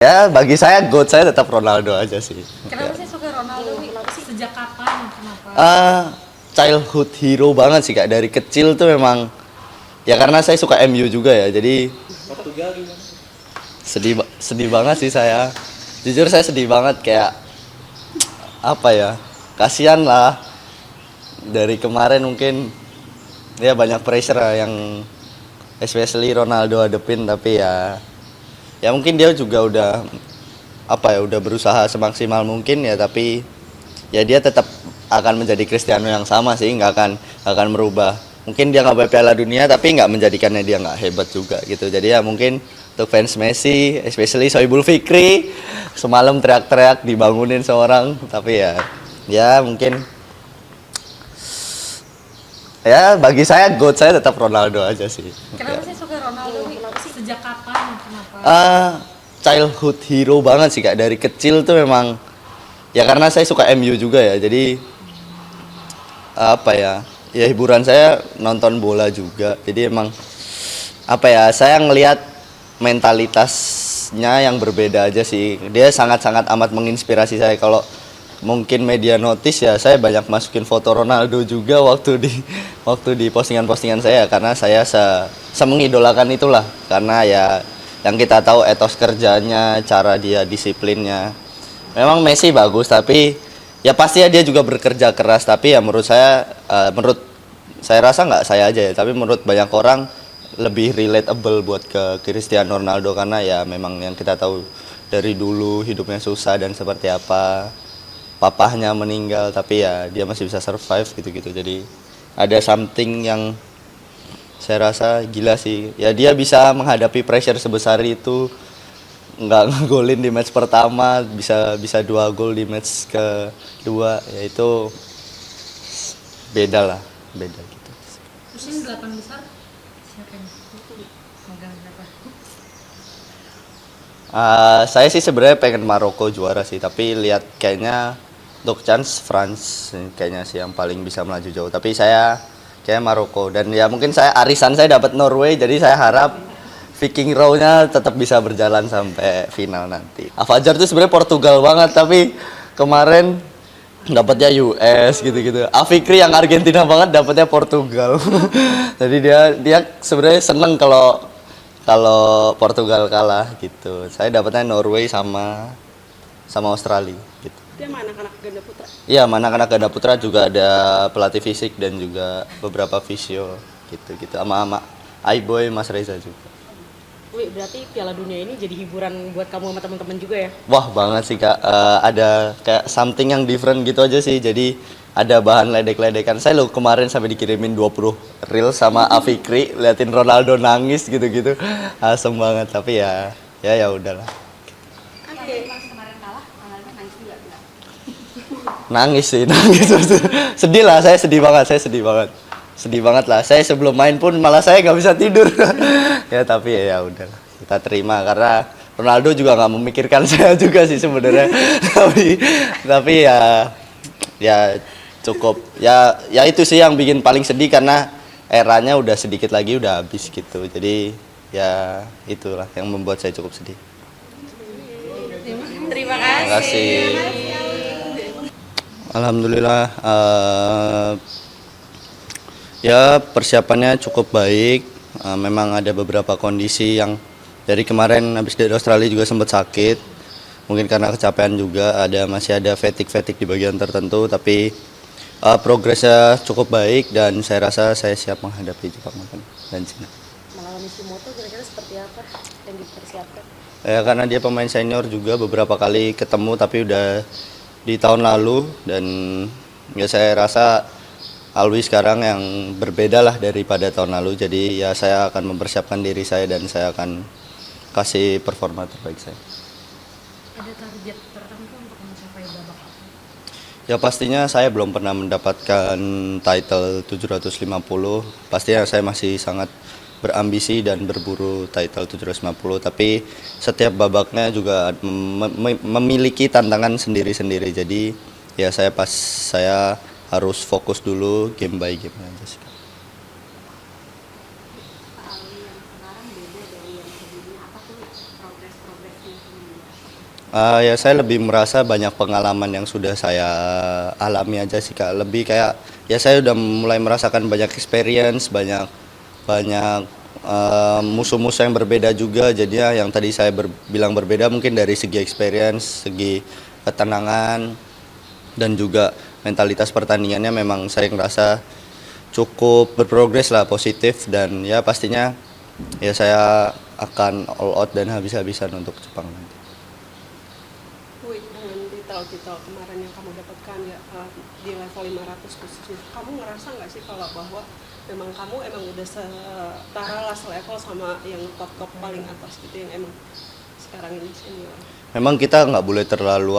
Ya, bagi saya GOAT saya tetap Ronaldo aja sih. Kenapa sih suka Ronaldo? Sejak kapan? Kenapa? Childhood hero banget sih Kak. Dari kecil tuh memang ya karena saya suka MU juga ya. Jadi Portugal gimana? sedih banget sih saya. Jujur saya sedih banget kayak apa ya? Kasihan lah. Dari kemarin mungkin ya banyak pressure lah yang especially Ronaldo hadepin, tapi ya mungkin dia juga udah berusaha semaksimal mungkin ya, tapi ya dia tetap akan menjadi Cristiano yang sama sih, nggak akan merubah. Mungkin dia nggak bawa Piala Dunia tapi nggak menjadikannya dia nggak hebat juga gitu. Jadi ya mungkin untuk fans Messi, especially Sohibul Fikri, semalam teriak-teriak dibangunin seorang, tapi ya mungkin ya bagi saya GOAT saya tetap Ronaldo aja sih. Kenapa sih suka Ronaldo? Sejak kapan? Kenapa? Childhood hero banget sih Kak. Dari kecil tuh memang ya karena saya suka MU juga ya. Jadi apa ya? Ya hiburan saya nonton bola juga. Jadi emang apa ya? Saya ngelihat mentalitasnya yang berbeda aja sih. Dia sangat-sangat amat menginspirasi saya. Kalau mungkin media notice ya, saya banyak masukin foto Ronaldo juga waktu di postingan-postingan saya, karena saya semengidolakan itulah, karena ya yang kita tahu etos kerjanya, cara dia disiplinnya. Memang Messi bagus, tapi ya pasti ya dia juga bekerja keras, tapi ya menurut saya rasa nggak saya aja ya, tapi menurut banyak orang lebih relatable buat ke Cristiano Ronaldo, karena ya memang yang kita tahu dari dulu hidupnya susah dan seperti apa. Papahnya meninggal tapi ya dia masih bisa survive gitu-gitu. Jadi ada something yang saya rasa gila sih. Ya dia bisa menghadapi pressure sebesar itu, nggak ngegolin di match pertama, bisa 2 gol di match kedua, ya itu beda gitu. Terus ini 8 besar siapa yang megang berapa? Saya sih sebenarnya pengen Maroko juara sih, tapi lihat kayaknya untuk chance France kayaknya sih yang paling bisa melaju jauh. Tapi saya kayak Maroko, dan ya mungkin arisan saya dapat Norway, jadi saya harap Viking Row-nya tetap bisa berjalan sampai final nanti. Fajar tuh sebenarnya Portugal banget, tapi kemarin dapatnya US gitu-gitu. Fikri yang Argentina banget dapatnya Portugal. Jadi dia sebenarnya seneng kalau Portugal kalah gitu. Saya dapatnya Norway sama Australia gitu. Dia sama anak-anak ganda putra. Iya, anak-anak ganda putra juga ada pelatih fisik dan juga beberapa visio gitu sama Aiboy, Mas Reza juga. Wih, berarti Piala Dunia ini jadi hiburan buat kamu sama teman-teman juga ya? Wah, banget sih Kak. Ada kayak something yang different gitu aja sih. Jadi ada bahan ledek-ledekan. Saya kemarin sampai dikirimin 20 reel sama Fikri, liatin Ronaldo nangis gitu-gitu. Asem banget, tapi ya udahlah. Oke. Nangis. Sedih lah, saya sedih banget lah. Saya sebelum main pun malah saya nggak bisa tidur. Ya tapi ya udahlah, kita terima, karena Ronaldo juga nggak memikirkan saya juga sih sebenarnya. tapi ya cukup ya itu sih yang bikin paling sedih, karena eranya udah sedikit lagi udah habis gitu. Jadi ya itulah yang membuat saya cukup sedih. Terima Terima kasih. Alhamdulillah, ya persiapannya cukup baik. Memang ada beberapa kondisi yang dari kemarin habis dari Australia juga sempat sakit. Mungkin karena kecapean juga, masih ada fatigue di bagian tertentu, tapi progresnya cukup baik dan saya rasa saya siap menghadapi Jepang dan Cina. Melawan Nishimoto kira-kira seperti apa yang dipersiapkan? Ya, karena dia pemain senior juga, beberapa kali ketemu tapi udah di tahun lalu, dan ya saya rasa Alwi sekarang yang berbeda lah daripada tahun lalu. Jadi ya saya akan mempersiapkan diri saya dan saya akan kasih performa terbaik saya. Ada target tertentu untuk mencapai babak apa? Ya pastinya saya belum pernah mendapatkan title 750. Pastinya saya masih sangat berambisi dan berburu title 750, tapi setiap babaknya juga memiliki tantangan sendiri-sendiri. Jadi ya saya harus fokus dulu game by game aja sih. Ya saya lebih merasa banyak pengalaman yang sudah saya alami aja sih Kak. Lebih kayak ya saya udah mulai merasakan banyak experience, banyak banyak musuh-musuh yang berbeda juga. Jadinya yang tadi saya bilang berbeda mungkin dari segi experience, segi ketenangan dan juga mentalitas pertandingannya memang saya ngerasa cukup berprogres lah positif dan ya pastinya ya saya akan all out dan habis-habisan untuk Jepang nanti. Wih, dengan titel-titel kemarin yang kamu dapatkan ya di level 500 khususnya, kamu ngerasa nggak sih kalau bahwa memang kamu emang udah setara lah selevel sama yang top-top paling atas gitu yang emang sekarang ini senior? Memang kita nggak boleh terlalu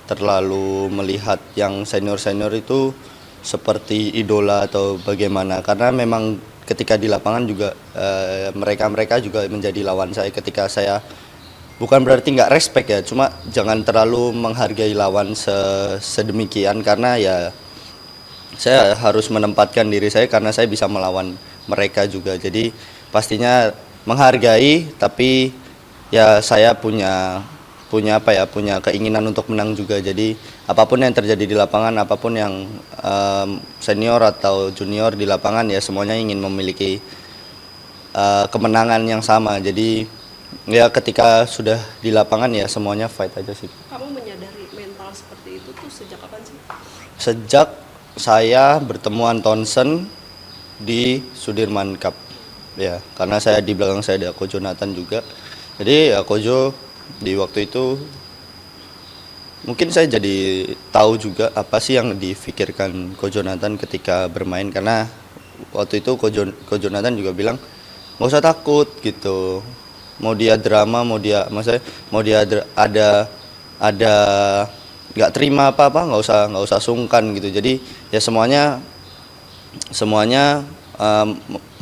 terlalu melihat yang senior-senior itu seperti idola atau bagaimana karena memang ketika di lapangan juga mereka-mereka juga menjadi lawan saya ketika saya bukan berarti nggak respect ya, cuma jangan terlalu menghargai lawan sedemikian karena ya saya harus menempatkan diri saya karena saya bisa melawan mereka juga. Jadi pastinya menghargai tapi ya saya punya punya apa ya punya keinginan untuk menang juga. Jadi apapun yang terjadi di lapangan, apapun yang senior atau junior di lapangan ya semuanya ingin memiliki kemenangan yang sama. Jadi ya ketika sudah di lapangan ya semuanya fight aja sih. Kamu menyadari mental seperti itu tuh sejak kapan sih? Sejak saya bertemu Antonsen di Sudirman Cup ya, karena saya di belakang saya ada Ko Jonathan juga. Jadi ya Kojo di waktu itu mungkin saya jadi tahu juga apa sih yang difikirkan Ko Jonathan ketika bermain karena waktu itu Ko Jonathan juga bilang nggak usah takut gitu, mau dia drama mau dia ada nggak terima apa-apa nggak usah sungkan gitu. Jadi ya semuanya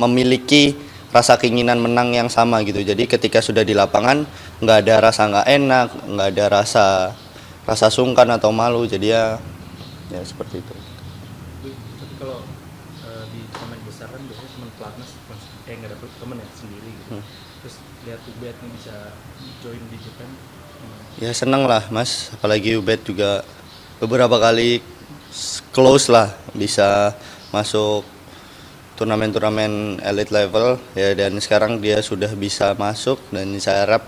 memiliki rasa keinginan menang yang sama gitu. Jadi ketika sudah di lapangan nggak ada rasa nggak enak, nggak ada rasa sungkan atau malu. Jadi ya seperti itu. Tapi kalau di turnamen besar kan biasanya teman pelatnas nggak dapet temen ya sendiri gitu. Terus lihat Ubed nih bisa join di Japan. Ya seneng lah Mas, apalagi Ubed juga beberapa kali close lah bisa masuk turnamen-turnamen elite level ya, dan sekarang dia sudah bisa masuk dan saya harap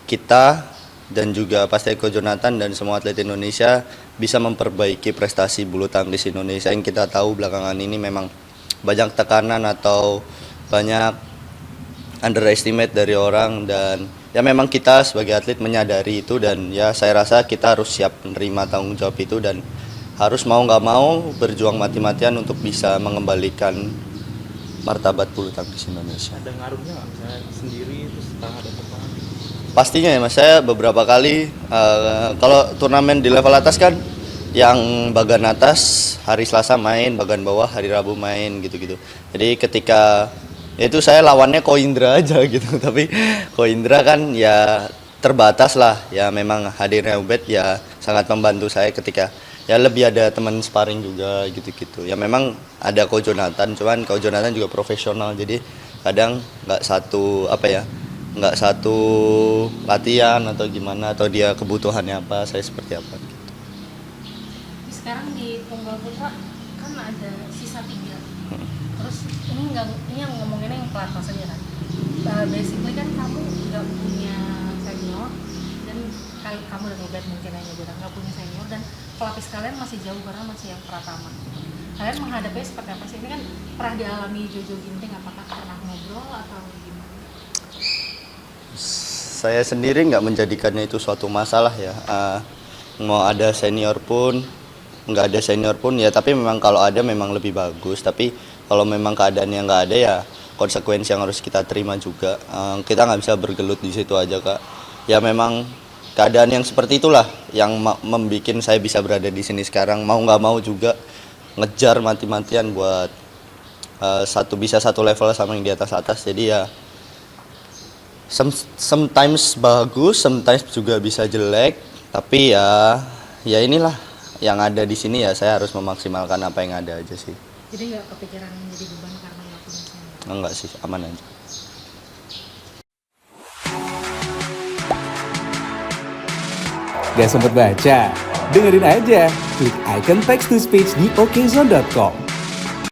kita dan juga pasti Ko Jonathan dan semua atlet Indonesia bisa memperbaiki prestasi bulu tangkis Indonesia yang kita tahu belakangan ini memang banyak tekanan atau banyak underestimate dari orang, dan ya memang kita sebagai atlet menyadari itu dan ya saya rasa kita harus siap menerima tanggung jawab itu dan harus mau nggak mau berjuang mati-matian untuk bisa mengembalikan martabat bulu tangkis Indonesia. Ada ngaruhnya nggak misalnya sendiri terus setengah ada teman? Pastinya ya Mas, saya beberapa kali kalau turnamen di level atas kan yang bagan atas hari Selasa main, bagan bawah hari Rabu main gitu-gitu. Jadi ketika itu saya lawannya Ko Indra aja gitu, tapi Ko Indra kan ya terbatas lah, ya memang hadirnya Ubed ya sangat membantu saya ketika ya lebih ada teman sparring juga gitu-gitu. Ya memang ada Ko Jonathan, cuman Ko Jonathan juga profesional, jadi kadang nggak satu latihan atau gimana atau dia kebutuhannya apa, saya seperti apa. Sekarang di tunggal putra kan ada sisa 3. Terus ini yang ngomonginnya yang pelatnas aja kan. Basically kan kamu nggak punya senior dan kamu dan Ubed mungkin hanya bilang nggak punya senior dan pelapis kalian masih jauh karena masih yang Pratama. Kalian menghadapinya seperti apa sih? Ini kan pernah dialami Jojo Ginting, apakah pernah ngobrol atau gimana? Saya sendiri nggak menjadikannya itu suatu masalah ya. Mau ada senior pun, nggak ada senior pun ya. Tapi memang kalau ada memang lebih bagus. Tapi kalau memang keadaannya nggak ada ya konsekuensi yang harus kita terima juga. Kita nggak bisa bergelut di situ aja Kak. Ya memang keadaan yang seperti itulah yang membuat saya bisa berada di sini sekarang. Mau nggak mau juga ngejar mati-matian buat bisa satu level sama yang di atas. Jadi ya sometimes bagus, sometimes juga bisa jelek, tapi ya inilah yang ada di sini, ya saya harus memaksimalkan apa yang ada aja sih. Jadi nggak kepikiran menjadi beban karena nggak punya senior? Enggak sih, aman aja. Gak sempet baca? Dengerin aja, klik icon text to speech di okezone.com.